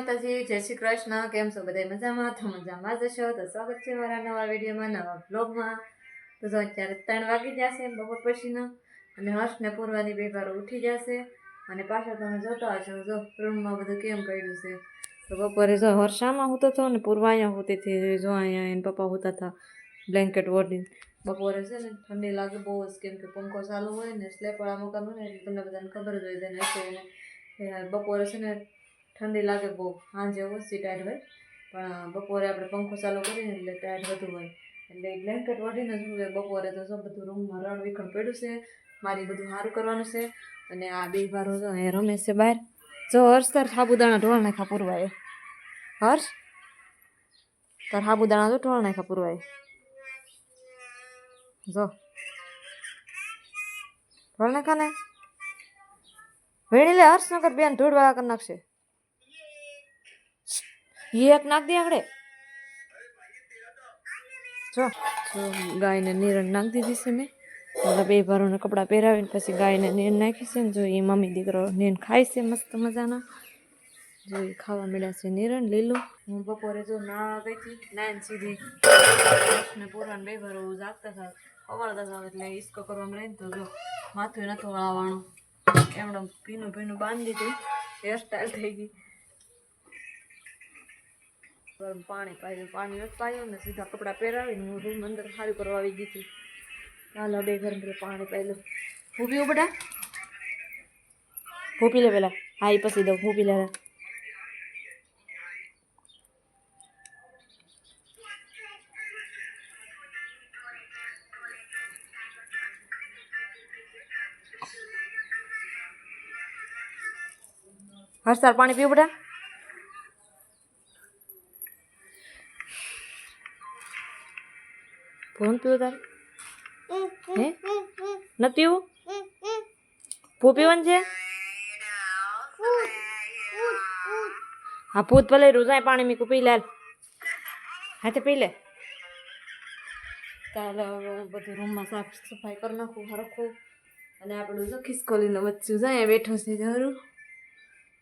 માતાજી, જય શ્રી કૃષ્ણ. કેમ છો બધા? મજામાં? તો મજામાં જ હશો. તો સ્વાગત છે મારા નવા વિડીયોમાં, નવા બ્લોગમાં. તો જો અત્યારે 3 વાગી જશે બપોર પછીનો, અને હર્ષ ને પૂરવાની બે વાર ઉઠી જશે. અને પાછળ તમે જોતા હશો, જો રૂમમાં બધું કેમ પડ્યું છે. તો બપોરે જો હર્ષામાં હોતો હતો ને પૂરવા અહીંયા હોતી હતી. જો અહીંયા એને પપ્પા હોતા હતા બ્લેન્કેટ ઓઢીને. બપોરે છે ને ઠંડી લાગે બહુ જ, કેમ કે પંખો ચાલુ હોય ને, સ્લેપવાળા મકાન હોય ને, એટલે તમને બધાને ખબર જ હોય ને. બપોરે છે ને ઠંડી લાગે બહુ, સાંજે ઓછી ટાઈટ હોય, પણ બપોરે આપણે પંખો ચાલુ કરીને એટલે ટાઈટ વધુ હોય. એટલે બ્લેન્કેટ ઓઢીને જ હું બપોરે તો જો બધું રૂમમાં રણ વિખણ પડ્યું છે. મારી બધું સારું કરવાનું છે. અને આ બે વારો જો એ રમે છે બહાર. જો હર્ષ, તાર સાબુદાણા ઢોળ નાખા પૂરવાય. હર્ષ, તાર સાબુદાણા તો ઢોળ નાખા પૂરવાય. જો ઢોળ નાખા ને વેણી લે હર્ષ, નકર બેન ઢોળવા કરી નાખશે. એક નાખ દે આગળ. જો ગાયને નિરણ નાખી દીધી છે મેં. ઓલા બે ભારોને કપડાં પહેરાવીને પછી ગાયને નીણ નાખી છે ને. જો એ મમ્મી દીકરો નીણ ખાય છે મસ્ત મજાના. જો એ ખાવા મળ્યા છે નિરણ લીલું. હું બપોરે જો નાવા ગઈ હતી 9 સુધી ને પૂરાને બે ભારો જાગતા હતા, અવાળતા હતા. એટલે ઈસકો કરવામાં રહીને તો જો માથું નતું વળાવવાનું, એમણે ભીનું ભીનું બાંધી દીધું, હેરસ્ટાઈલ થઈ ગઈ. પાણી પાયું, પાણી નથી પાયું ને સીધા કપડાં પહેરાવીને હું રૂમ અંદર સાડી કરવા આવી ગઈ હતી. હાલો બે ગરમ પાણી પાયેલું. હું પીવું બેટા? હું પી લે પેલા. હા એ પછી દઉં, હું પી લે. હર્ષ, તાર પાણી પીવું બેટા? ફોન પીવું તારે? હે નથી પીવું? ભૂ પીવાનું છે? હા ભૂત ભલે રોજાય પાણી મીકું પી લે. હા તો પી લે. ચાલો બધું રૂમમાં સાફ સફાઈ કરી નાખું હરખું. અને આપણું જો ખિસકોલીનો બચ્ચું જાય બેઠું છે જરૂર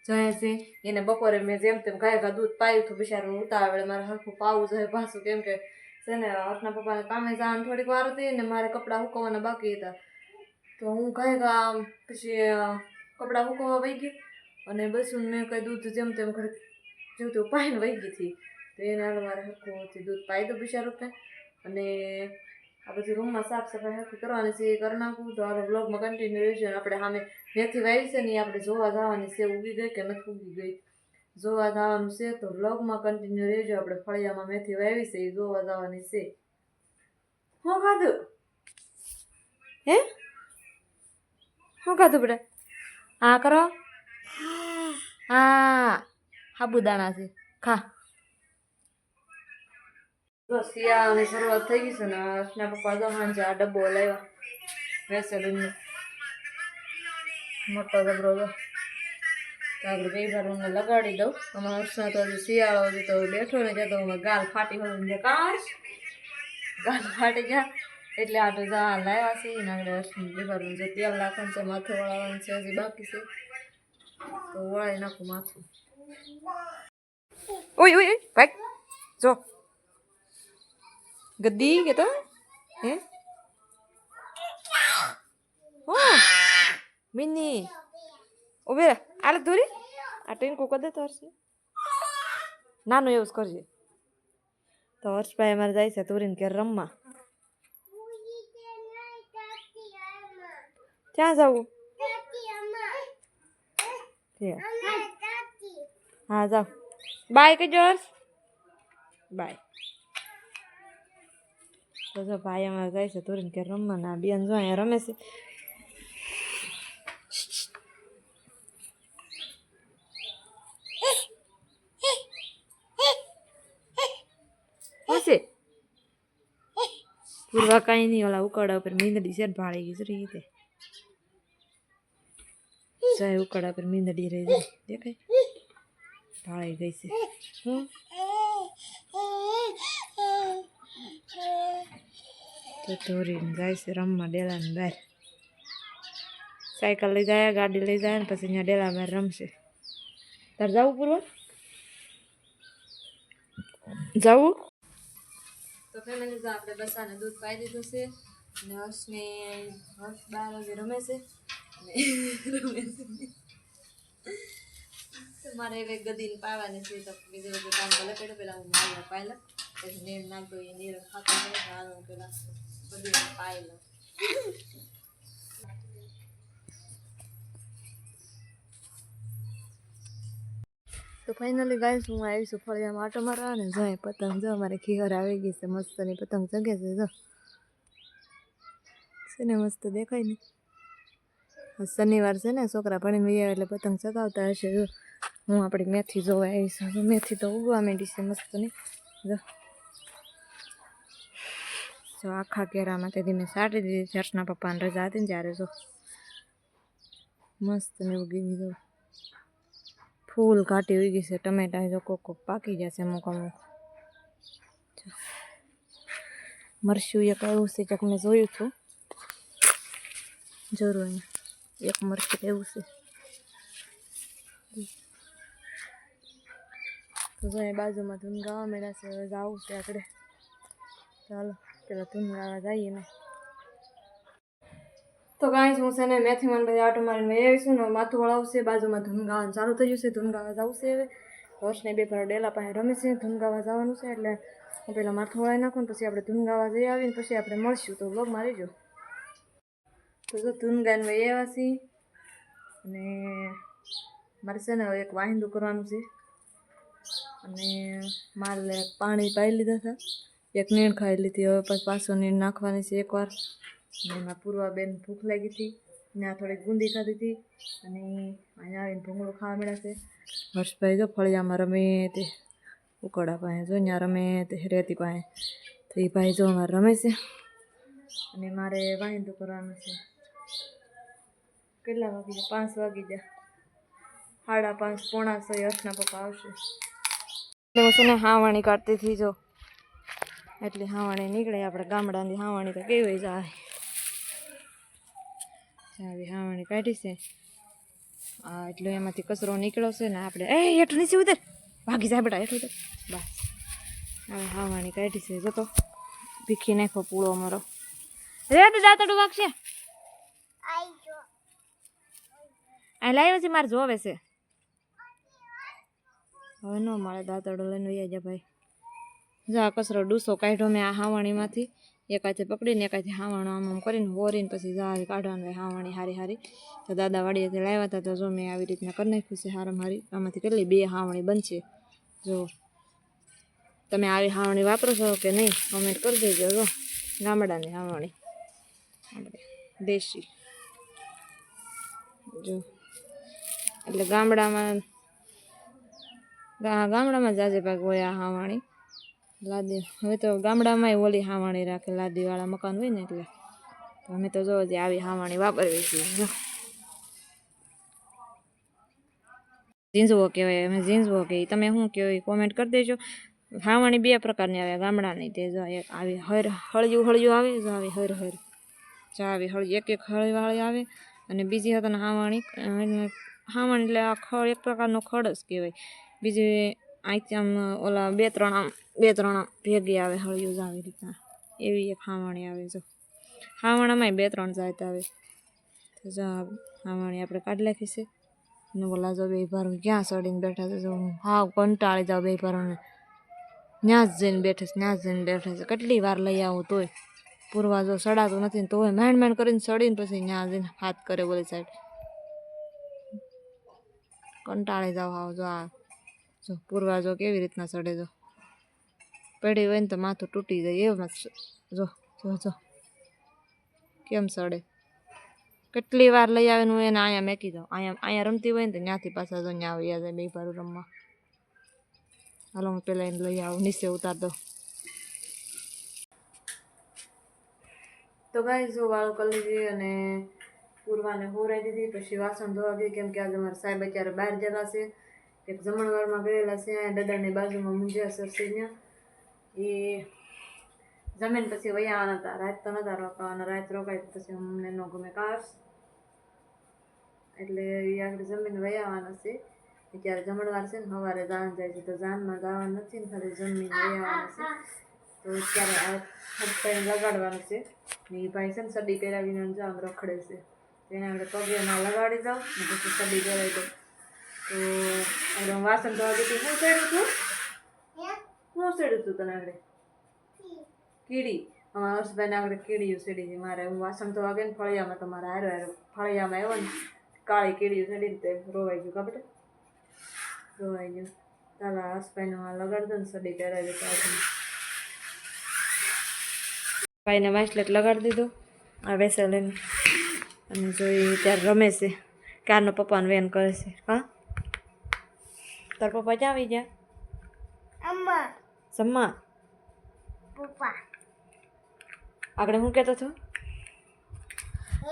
જાય છે. એને બપોરે મેં જેમ તેમ ગાય દૂધ પાયું હતું, બિચારું ઉતાવળે મારે હરખું પાવું જોઈએ પાછું, કેમ કે છે ને હર્ષના પપ્પાને કામે જવાનું થોડીક વાર હતી ને મારે કપડાં સુકવવાના બાકી હતા. તો હું ગાય પછી કપડાં સુકવવા વહી ગઈ અને બસ મેં કંઈ દૂધ જેમ તેમ ઘરે જેવું તેવું પાઈને વહી ગઈ હતી. તો એને હાલ મારે હરખું દૂધ પાઈ દઉં બિચારું. અને આ બધી રૂમમાં સાફ સફાઈ હરખી કરવાની છે, એ કરી નાખું. તો આપણે બ્લોગમાં કન્ટિન્યુ રહેશે. આપણે સામે મેથી વાવી છે ને એ આપણે જોવા જવાની છે, ઉગી ગઈ કે નથી ઉગી ગઈ જોવા જવાનું છે. તો બ્લોગમાં કન્ટિન્યુ રહેજો. આપણે ફળિયામાં મેથી વાવી છે એ જોવા જવાની છે. શું ખાધું? હે શું ખાધું બેટા? હા કરો. હા સાબુદાણા છે, ખા. શિયાળાની શરૂઆત થઈ ગઈ છે ને હર્ષના પપ્પા તો સાંજે આ ડબ્બો લાવ્યા વેસેલીનનો મોટો ડબરો. તો આપણે બે વાર હું લગાડી દઉં. અમારા હર્ષના તો હજી શિયાળો હજી તો બેઠો ને ત્યાં તો અમે ગાલ ફાટી હોય કાશ ગાલ ફાટી ગયા. એટલે આટલું જા લાવ્યા છે ને આપણે હર્ષની બે વાર જે તેલ નાખવાનું છે, માથું વળાવવાનું છે, હજી બાકી છે. તો વળાવી નાખું માથું. ઓય ઓય ભાઈ જો ગદ્દી કે તો હે મિની ઉભે રે. આલે દોરી આ ટીંકુ કર દે તો હર્ષ નાનું એવું જ કરજે. તો હર્ષભાઈ અમારે જાય છે તુરીને ઘેર રમવા. ક્યાં જવું? હા જાઓ. બાય કહેજો હર્ષ. બાય. તો જો ભાઈ અમારે જાય છે તુરીને ઘેર રમવા. ના બેન જો અહીંયા રમે છે. પૂરવા કાંઈ નહીં, ઓલા ઉકાળા ઉપર મીંદડી છે ભાળી ગઈ છે રીતે. જાય ઉકાળા પર મીંદડી રહી જાય દેખાય ભાળી ગઈ છે. તો ધોરીને જાય છે રમવા ડેલાની બહાર. સાયકલ લઈ જાય, ગાડી લઈ જાય ને પછી અહીંયા ડેલા બહાર રમશે. તાર જવું પૂરવા? જવું તો ફેમિલી તો આપણે બસાને દૂધ પાઈ દીધું છે અને હર્ષ 12 વાગે રમે છે અને રમે છે મારે હવે ગદીને પાવાની છે તો બીજું બધું કામ ભલે પડે પેલા હું મારી પાયલા પછી નીર નાખતો એ નીર ખાતો હાલો પેલા ગદીને પાઈ લઉં તો ફાઇનલી ગાઈસ હું આવીશું ફળિયામાં આટો મારવા ને જાય પતંગ જો અમારે ખીહર આવી ગઈ છે મસ્તની પતંગ જગે છે જો છે ને મસ્ત દેખાય ને શનિવાર છે ને છોકરા ભણીને વૈયા એટલે પતંગ ચગાવતા હશે જો હું આપણી મેથી જોવા આવીશું મેથી તો ઉગવા માંડી છે મસ્તની જો જો આખા કેરામાં તેથી મેં સાટી દીધી હર્ષના પપ્પાને રજા હતી ને ત્યારે જો મસ્ત ને ઉગી ગઈ ફૂલ ઘાટી ઉગી છે ટમેટા જો કોક પાકી જશે અમુક અમુક મરચું એક એવું છે કે મેં જોયું હતું જરૂર એક મરચું એવું છે તો જો એ બાજુમાં ધૂન ગાવા મળ્યા છે હવે જવું છે આપણે ચાલો પેલા ધૂન ગાવા જઈએ ને તો ગાઈસ હું છે ને મેથી મને બધી આટો મારીને વહી આવીશું ને માથું વળાવશે બાજુમાં ધૂન ગાવાનું ચાલુ થઈ ગયું છે ધૂન ગાવા જવું છે હવે હર્ષને બે ભાઈ ડેલા પાસે રમે છે ધૂન ગાવા જવાનું છે એટલે હું પેલા માથું વળાવી નાખું ને પછી આપણે ધૂન ગાવા જઈ આવીને પછી આપણે મળશું તો વ્લોગમાં રહીજો તો જો ધૂન ગાઈને વહી આવ્યા છીએ અને મારે છે ને હવે એક વાહિંદું કરવાનું છે અને મારે પાણી પાઈ લીધા હતા એક નીણ ખાઈ લીધી હવે પછી પાછો નીણ નાખવાની છે એકવાર અને એમાં પૂર્વાબેન ભૂખ લાગી હતી ત્યાં થોડીક ગુંદી ખાધી હતી અને અહીંયા આવીને ભૂંગળું ખાવા મળ્યા છે હર્ષભાઈ જો ફળિયામાં રમે તે ઉકળા પાસે જો ત્યાં રમે તે રેતી પાસે તો એ ભાઈ જો અમારે રમે છે અને મારે વાહિંદું કરવાનું છે કેટલા વાગી ગયા 5 વાગી ગયા 5:30 પોણા 6 હર્ષના પપ્પા આવશે હું છે ને હાવાણી કાઢતી હતી જો એટલે હાવાણી નીકળે આપણે ગામડાની હાવાણી તો કેવી જાય આવી હાવાણી કાઢી છે હા એટલે એમાંથી કચરો નીકળ્યો છે ને આપણે હેઠ નીચે ઉતર ભાગી જાય બેટા હેઠ ઉતર બસ હવે હાવાણી કાઢી છે જો તો ભીખી નાખો પૂળો મારો રે તો દાંતડું વાગશે આ લાવ્યો છે મારે જોવે છે હવે ન મળે દાંતડો લઈને વૈયા જા ભાઈ જો આ કચરો ડૂસો કાઢ્યો મેં આ હાવાણીમાંથી એક હાથે પકડીને એક હાથે હાવાણો આમ આમ કરીને હોરીને પછી જા કાઢવાનું હોય હાવાણી હારી હારી તો દાદા વાડીએથી લાવ્યા હતા તો જો મેં આવી રીતના કરી નાખ્યું છે હારમ હારી આમાંથી કેટલી 2 હાવણી બનશે જો તમે આવી હાવણી વાપરો છો કે નહીં કમેન્ટ કરી દેજો જો ગામડાની હાવણી આપણે દેશી જો એટલે ગામડામાં જાજે ભાગ હોય આ હાવાણી લાદી હવે તો ગામડામાંય ઓલી હાવાણી રાખે લાદીવાળા મકાન હોય ને એટલે તો અમે તો જો આવી હાવાણી વાપરવી છીએ ઝીંઝવો કહેવાય અમે ઝીંઝવો કહીએ તમે શું કહો એ કોમેન્ટ કરી દેજો હાવાણી 2 પ્રકારની આવે ગામડાની તે જો એક આવી હળિયું આવે જો આવી હર જો આવી હળિયું એક હળીવાળી આવે અને બીજી હતા હાવાણી એટલે આ ખડ એક પ્રકારનો ખડ જ કહેવાય બીજી અહીંથી આમ ઓલા 2-3 ભેગી આવે હળિયું જ આવી રીતના એવી એક હાવાણી આવે જો હાવાણામાંય 2-3 જાત આવે તો જો હાવાણી આપણે કાઢી નાખી છે ને બોલા જો 2 ભારું ક્યાં સડીને બેઠા છે જો હાવ કંટાળી જાવ 2 ભારોને ત્યાં જ જઈને બેઠે છે કેટલી વાર લઈ આવું તોય પૂરવા જો સડાતું નથી ને તોય માંડ કરીને સડીને પછી ત્યાં જઈને હાથ કરે બોલી સાઈડ કંટાળી જાવ હાવ જો આ જો પૂરવા જો કેવી રીતના સડે જો પડી હોય ને તો માથું તૂટી જાય એમ જો કેમ સડે કેટલી વાર લઈ આવે હું એને અહીંયા મેકી દઉં અહીંયા રમતી હોય ને તો ત્યાંથી પાછા જો ત્યાં આવી જાય 2 ભારું રમવા હાલો હું પેલા એને લઈ આવું નીચે ઉતાર દઉં તો ગાઈસ જો વાળો કરી લીધી અને પૂરવાને હોરાઈ દીધી પછી વાસણ ધોવા ગઈ કેમ કે આજે મારા સાહેબ અત્યારે બહાર ગયેલા છે એક જમણવારમાં ગયેલા છે અહીંયા દાદાની બાજુમાં મુંજિયા સર છે ત્યાં એ જમીન પછી વયા આવવાના હતા રાત તો નતા રોકાવાના રાત રોકાય પછી અમને ન ગમે કાશ એટલે એ આગળ જમીન વયા આવવાના છે અત્યારે જમણવાર છે ને સવારે જાન જાય છે તો જાનમાં જવાનું નથી ને ખાલી જમીને લઈ આવવાનું છે તો અત્યારે આ હસબન્ડ લગાડવાનું છે ને એ ભાઈ છે ને સડી પહેરાવીને જામ રખડે છે એને આપણે પગેમાં લગાડી દઉં ને પછી સડી પહેરાવી દઉં તો આપણે વાસણ ધોવા દીધી શું ચડ્યું હતું તને આપણે કીડી અમારા હસબન્ડ આપણે કીડીયું ચડી હતી મારે હું વાસણ ધોવા ગઈ ને ફળિયામાં તો મારે હારો ફળિયામાં આવ્યો ને કાળી કીડીયું ચડીને તે રોવાઈ ગયું કાપડે રોવાઈ ગયું તારા હસબન્ડમાં લગાડી દો ને સડી પહેરાવી દો ભાઈને વાઇસલેટ લગાડી દીધો આ વેસે લઈને અને જોઈ ત્યારે રમે છે ક્યારનો પપ્પાને વેન કરે છે હા તાર પપ્પા ક્યાં આવી ગયા જમવા પપ્પા આગળ હું કહેતો હતો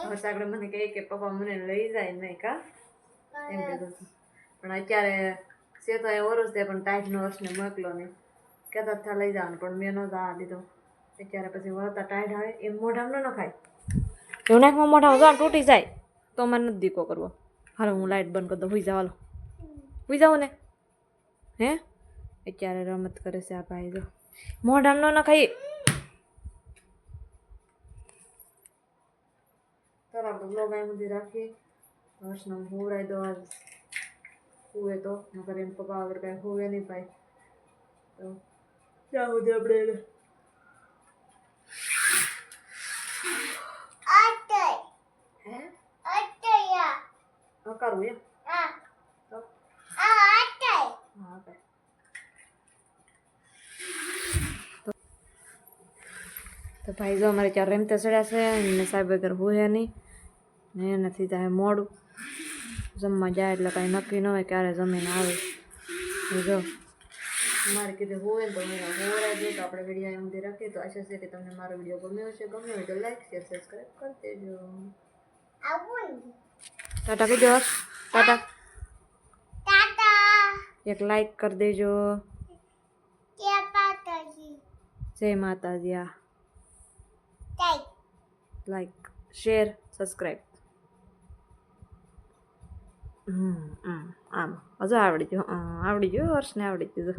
બસ આગળ મને કહે કે પપ્પા મને લઈ જાય નહીં કા એમ કહેતો હતો પણ અત્યારે છે તો એ ઓરસ દે પણ ટાઈટનો વર્ષને મોકલો નહીં કહેતા હતા લઈ જવાનું પણ મેં ન જવા દીધો અત્યારે પછી વળતા ટાઈટ આવે એમ મોઢામાં ન ખાય એવું નાખમાં મોઢામાં જવાનું તૂટી જાય તો મને નથી દીકો કરવો હાલો હું લાઇટ બંધ કરી દઉં હુઈ જાવ હાલો હુઈ જાઉં ને હે અત્યારે રમત કરે છે આ ભાઈ જો મોઢામાં ન ખાઈ ચાલો આપણે બ્લોગ અહીં સુધી રાખીએ હર્ષને હોવડાવી દો આજ હુવે તો નકર એમ પપ્પા વગર કાંઈ હોવે નહીં ભાઈ તો ત્યાં સુધી આપણે એને કરવું એમ તો ભાઈ જો અમારે ત્યાં રેમતે ચડ્યા છે ને સાહેબ વગર હોય નહીં ને એનાથી જાય મોડું જમવા જાય એટલે કાંઈ નક્કી ન હોય ક્યારે જમીને આવે જો મારે કીધું હોય ને તો મેં હોવડાવી દઉં તો આપણે વિડીયો એમ સુધી રાખીએ તો આશા છે કે તમને મારો વિડીયો ગમ્યો હશે ગમ્યો હોય તો લાઈક શેર સબસ્ક્રાઈબ કરી દેજો ટાટા કીધો ટાટા એક લાઈક કરી દેજો જય માતાજી આ લાઈક શેર સબસ્ક્રાઈબ આમ હજુ આવડી ગયું હર્ષને આવડી ગયું